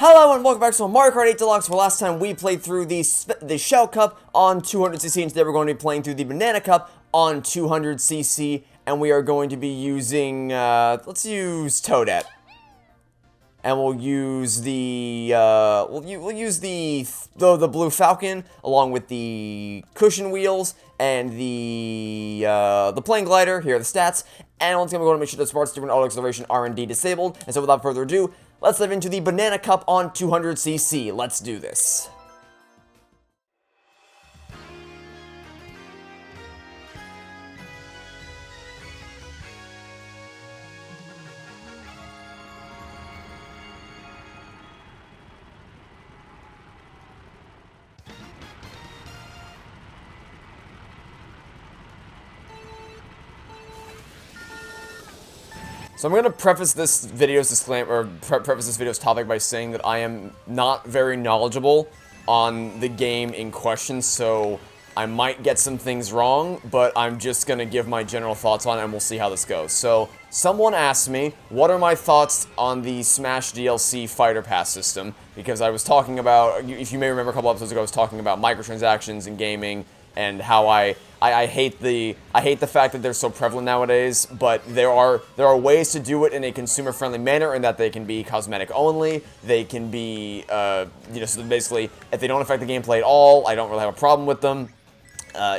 Hello and welcome back to Mario Kart 8 Deluxe, where last time we played through the Shell Cup on 200cc, and today we're going to be playing through the Banana Cup on 200cc, and we are going to be using, let's use Toadette. And we'll use the, we'll use the Blue Falcon, along with the cushion wheels, and the plane glider. Here are the stats, and once again we're going to make sure the Spark's different auto acceleration R&D disabled, and so without further ado, let's dive into the Banana Cup on 200cc. Let's do this. So I'm going to preface this video's disclaimer, or preface this video's topic by saying that I am not very knowledgeable on the game in question, so I might get some things wrong, but I'm just going to give my general thoughts on it and we'll see how this goes. So, someone asked me, what are my thoughts on the Smash DLC Fighter Pass system? Because I was talking about, if you may remember a couple episodes ago, I was talking about microtransactions in gaming and how I hate the fact that they're so prevalent nowadays, but there are ways to do it in a consumer-friendly manner, in that they can be cosmetic only, they can be, so basically, if they don't affect the gameplay at all, I don't really have a problem with them,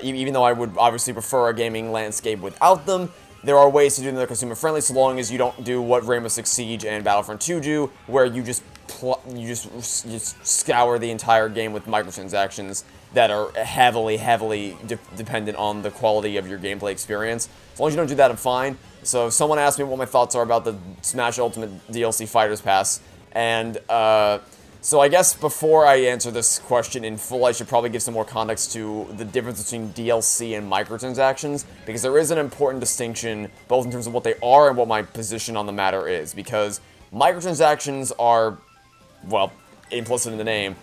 even though I would obviously prefer a gaming landscape without them. There are ways to do them that are consumer-friendly, so long as you don't do what Rainbow Six Siege and Battlefront 2 do, where you just scour the entire game with microtransactions that are heavily dependent on the quality of your gameplay experience. As long as you don't do that, I'm fine. So someone asked me what my thoughts are about the Smash Ultimate DLC Fighters Pass, and so I guess before I answer this question in full, I should probably give some more context to the difference between DLC and microtransactions, because there is an important distinction, both in terms of what they are and what my position on the matter is, because microtransactions are, well, implicit in the name,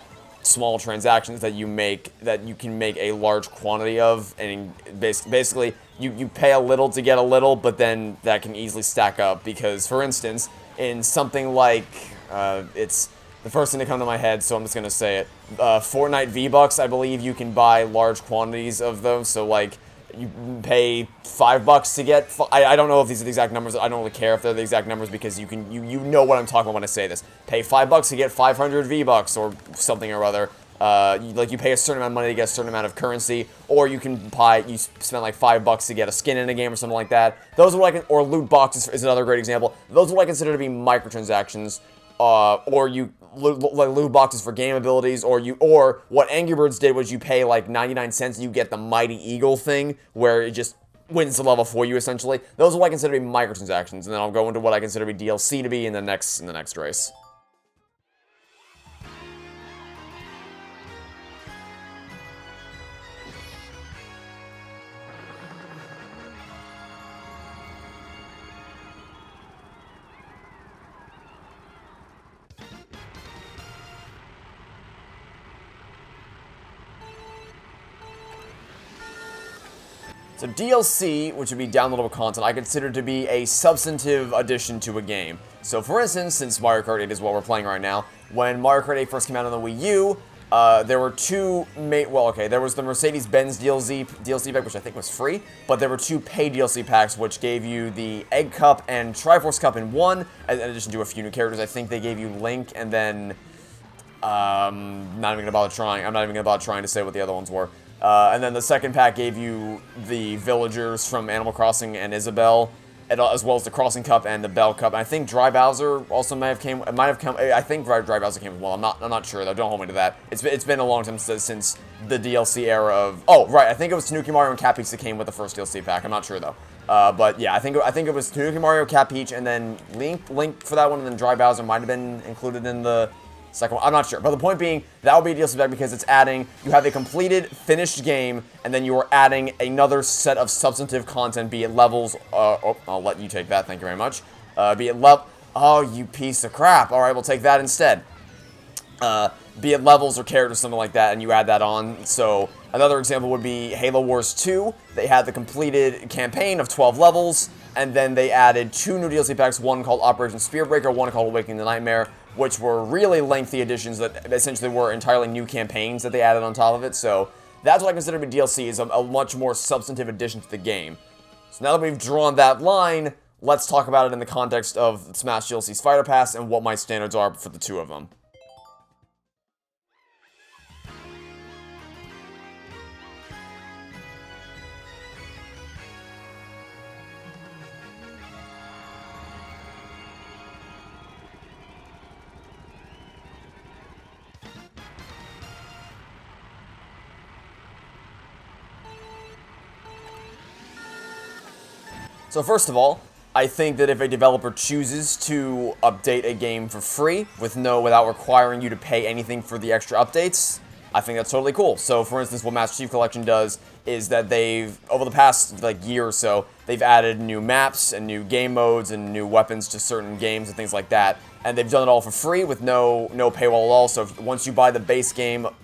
small transactions that you make, that you can make a large quantity of, and basically, you pay a little to get a little, but then that can easily stack up, because, for instance, in something like, it's the first thing to come to my head, so I'm just gonna say it, Fortnite V-Bucks, I believe you can buy large quantities of those, so, like, you pay $5 to get, I don't know if these are the exact numbers, I don't really care if they're the exact numbers, because you know what I'm talking about when I say this. Pay $5 to get 500 V-Bucks, or something or other. You pay a certain amount of money to get a certain amount of currency, or you can you spend like $5 to get a skin in a game or something like that. Those are what or loot boxes is another great example. Those are what I consider to be microtransactions, or loot boxes for game abilities, or what Angry Birds did was you pay like 99 cents and you get the Mighty Eagle thing, where it just wins the level for you, essentially. Those are what I consider to be microtransactions, and then I'll go into what I consider to be DLC to be in the next race. So DLC, which would be downloadable content, I consider to be a substantive addition to a game. So for instance, since Mario Kart 8 is what we're playing right now, when Mario Kart 8 first came out on the Wii U, there were two there was the Mercedes-Benz DLC pack, which I think was free, but there were two paid DLC packs, which gave you the Egg Cup and Triforce Cup in one, in addition to a few new characters. I think they gave you Link, and then, I'm not even gonna bother trying to say what the other ones were. And then the second pack gave you the villagers from Animal Crossing and Isabelle, as well as the Crossing Cup and the Bell Cup. And I think Dry Bowser also might have come. I think Dry Bowser came as well. I'm not sure though. Don't hold me to that. It's been a long time since the DLC era of. Oh right, I think it was Tanuki Mario and Cat Peach that came with the first DLC pack. I'm not sure though. But yeah, I think it was Tanuki Mario, Cat Peach, and then Link for that one, and then Dry Bowser might have been included in the second one. I'm not sure, but the point being, that would be a DLC pack because it's adding, you have a completed, finished game, and then you are adding another set of substantive content, be it levels, I'll let you take that, thank you very much, oh, you piece of crap, alright, we'll take that instead. Be it levels or characters, something like that, and you add that on. So another example would be Halo Wars 2. They had the completed campaign of 12 levels, and then they added 2 new DLC packs, one called Operation Spearbreaker, one called Awakening the Nightmare, which were really lengthy additions that essentially were entirely new campaigns that they added on top of it. So that's what I consider to be DLC, is a much more substantive addition to the game. So now that we've drawn that line, let's talk about it in the context of Smash DLC's Fighter Pass and what my standards are for the two of them. So first of all, I think that if a developer chooses to update a game for free without requiring you to pay anything for the extra updates, I think that's totally cool. So for instance, what Master Chief Collection does is that they've, over the past year or so, they've added new maps and new game modes and new weapons to certain games and things like that. And they've done it all for free with no paywall at all. So once you buy the base game of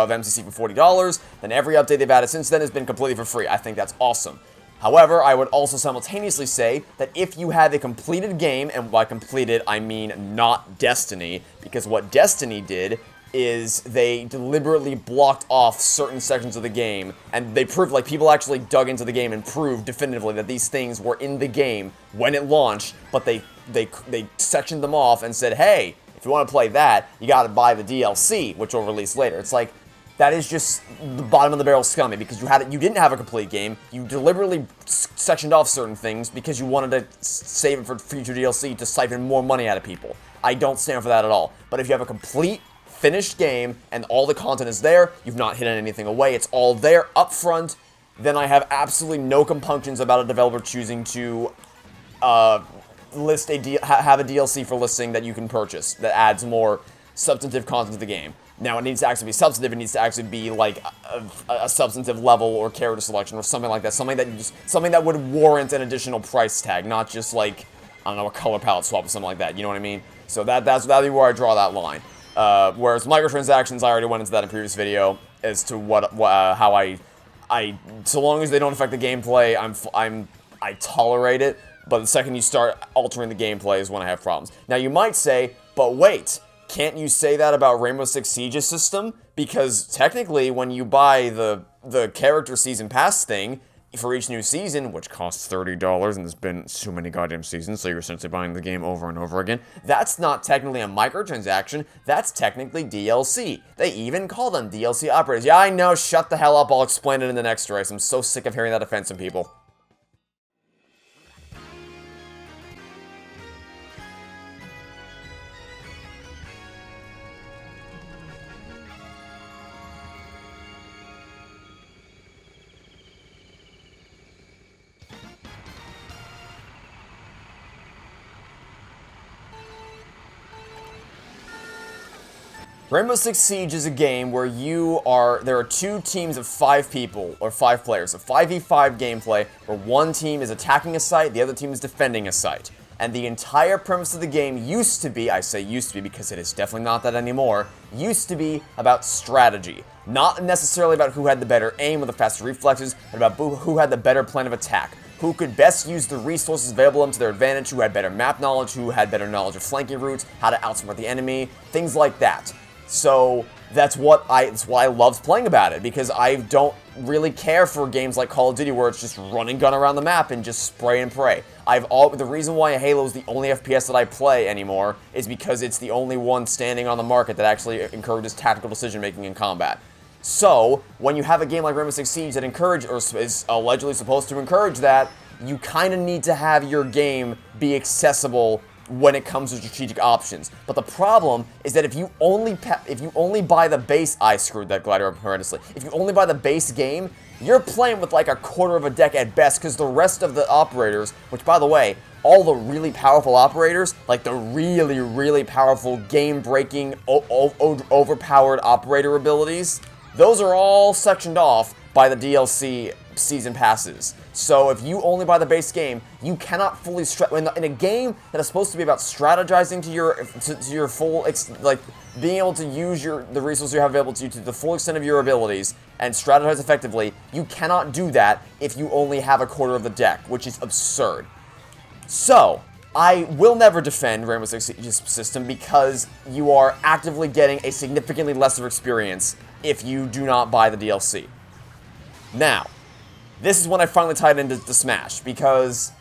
MCC for $40, then every update they've added since then has been completely for free. I think that's awesome. However, I would also simultaneously say that if you have a completed game, and by completed, I mean not Destiny, because what Destiny did is they deliberately blocked off certain sections of the game, and they proved, like, people actually dug into the game and proved definitively that these things were in the game when it launched, but they sectioned them off and said, hey, if you want to play that, you gotta buy the DLC, which will release later. It's like, that is just the bottom of the barrel scummy, because you didn't have a complete game, you deliberately sectioned off certain things because you wanted to save it for future DLC to siphon more money out of people. I don't stand for that at all. But if you have a complete, finished game, and all the content is there, you've not hidden anything away, it's all there up front, then I have absolutely no compunctions about a developer choosing to have a DLC for listing that you can purchase that adds more substantive content to the game. Now, it needs to actually be substantive. It needs to actually be like a substantive level or character selection or something like that. Something that would warrant an additional price tag, not just like, I don't know, a color palette swap or something like that. You know what I mean? So that'd be where I draw that line. Whereas microtransactions, I already went into that in a previous video as to how I so long as they don't affect the gameplay, I tolerate it. But the second you start altering the gameplay is when I have problems. Now, you might say, but wait. Can't you say that about Rainbow Six Siege's system? Because technically, when you buy the character season pass thing for each new season, which costs $30, and there's been so many goddamn seasons, so you're essentially buying the game over and over again, that's not technically a microtransaction, that's technically DLC. They even call them DLC operators. Yeah, I know, shut the hell up, I'll explain it in the next race. I'm so sick of hearing that offense from people. Rainbow Six Siege is a game where there are two teams of 5 people, or 5 players, a 5v5 gameplay, where one team is attacking a site, the other team is defending a site. And the entire premise of the game used to be, I say used to be because it is definitely not that anymore, used to be about strategy. Not necessarily about who had the better aim or the faster reflexes, but about who had the better plan of attack. Who could best use the resources available to them to their advantage, who had better map knowledge, who had better knowledge of flanking routes, how to outsmart the enemy, things like that. So that's why I loved playing about it, because I don't really care for games like Call of Duty where it's just run and gun around the map and just spray and pray. The reason why Halo is the only FPS that I play anymore is because it's the only one standing on the market that actually encourages tactical decision making in combat. So when you have a game like Rainbow Six Siege that is allegedly supposed to encourage that, you kind of need to have your game be accessible when it comes to strategic options. But the problem is that if you only buy the base, I screwed that glider up horrendously. If you only buy the base game, you're playing with like a quarter of a deck at best, because the rest of the operators, which by the way, all the really powerful operators, like the really, really powerful game-breaking, overpowered operator abilities, those are all sectioned off by the DLC season passes. So if you only buy the base game, you cannot fully in a game that is supposed to be about strategizing to your full, like being able to use the resources you have available to you to the full extent of your abilities and strategize effectively. You cannot do that if you only have a quarter of the deck, which is absurd. So I will never defend Rainbow Six Siege's system because you are actively getting a significantly lesser experience if you do not buy the DLC. Now, this is when I finally tied into the Smash, because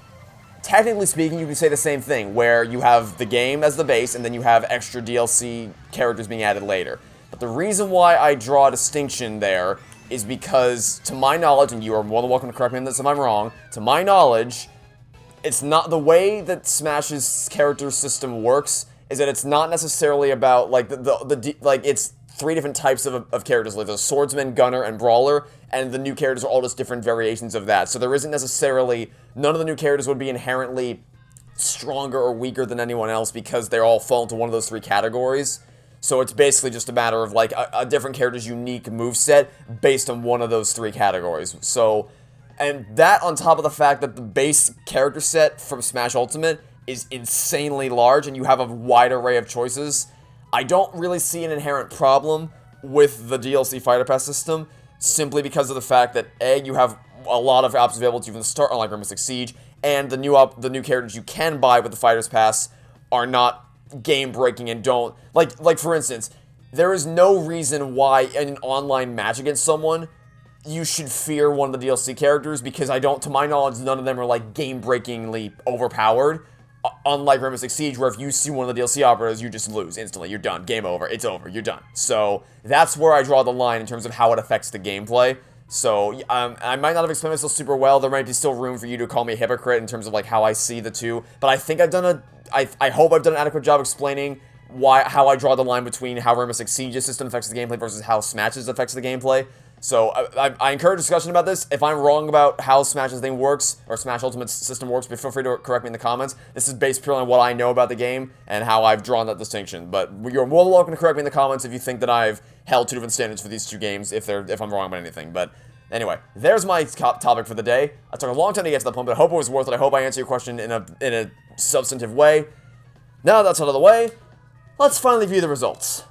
technically speaking, you can say the same thing, where you have the game as the base, and then you have extra DLC characters being added later. But the reason why I draw a distinction there is because, to my knowledge, and you are more than welcome to correct me on this if I'm wrong, to my knowledge, it's not the way that Smash's character system works is that it's not necessarily about like like it's 3 different types of characters, like the swordsman, gunner, and brawler, and the new characters are all just different variations of that. So there isn't necessarily, none of the new characters would be inherently stronger or weaker than anyone else because they all fall into one of those 3 categories. So it's basically just a matter of like a different character's unique moveset based on one of those 3 categories. So, and that on top of the fact that the base character set from Smash Ultimate is insanely large and you have a wide array of choices, I don't really see an inherent problem with the DLC Fighter Pass system, simply because of the fact that, A, you have a lot of options available to you from the start, unlike Rainbow Six Siege, and the new characters you can buy with the Fighters Pass are not game-breaking and don't... Like, for instance, there is no reason why in an online match against someone you should fear one of the DLC characters, because to my knowledge, none of them are, like, game-breakingly overpowered. Unlike Rainbow Six Siege, where if you see one of the DLC operas, you just lose instantly. You're done. Game over. It's over. You're done. So, that's where I draw the line in terms of how it affects the gameplay. So, I might not have explained myself super well. There might be still room for you to call me a hypocrite in terms of, like, how I see the two. But I think I've done I hope I've done an adequate job explaining how I draw the line between how Rainbow Six Siege's system affects the gameplay versus how Smash's affects the gameplay. So, I encourage discussion about this. If I'm wrong about how Smash's thing works, or Smash Ultimate's system works, feel free to correct me in the comments. This is based purely on what I know about the game, and how I've drawn that distinction. But you're more than welcome to correct me in the comments if you think that I've held 2 different standards for these 2 games, if I'm wrong about anything. But anyway, there's my topic for the day. I took a long time to get to that point, but I hope it was worth it. I hope I answered your question in a substantive way. Now that's out of the way, let's finally view the results.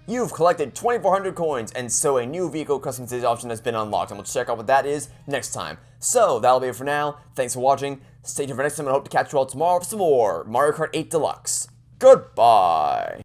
You've collected 2,400 coins, and so a new vehicle customization option has been unlocked, and we'll check out what that is next time. So, that'll be it for now. Thanks for watching. Stay tuned for next time, and I hope to catch you all tomorrow for some more Mario Kart 8 Deluxe. Goodbye!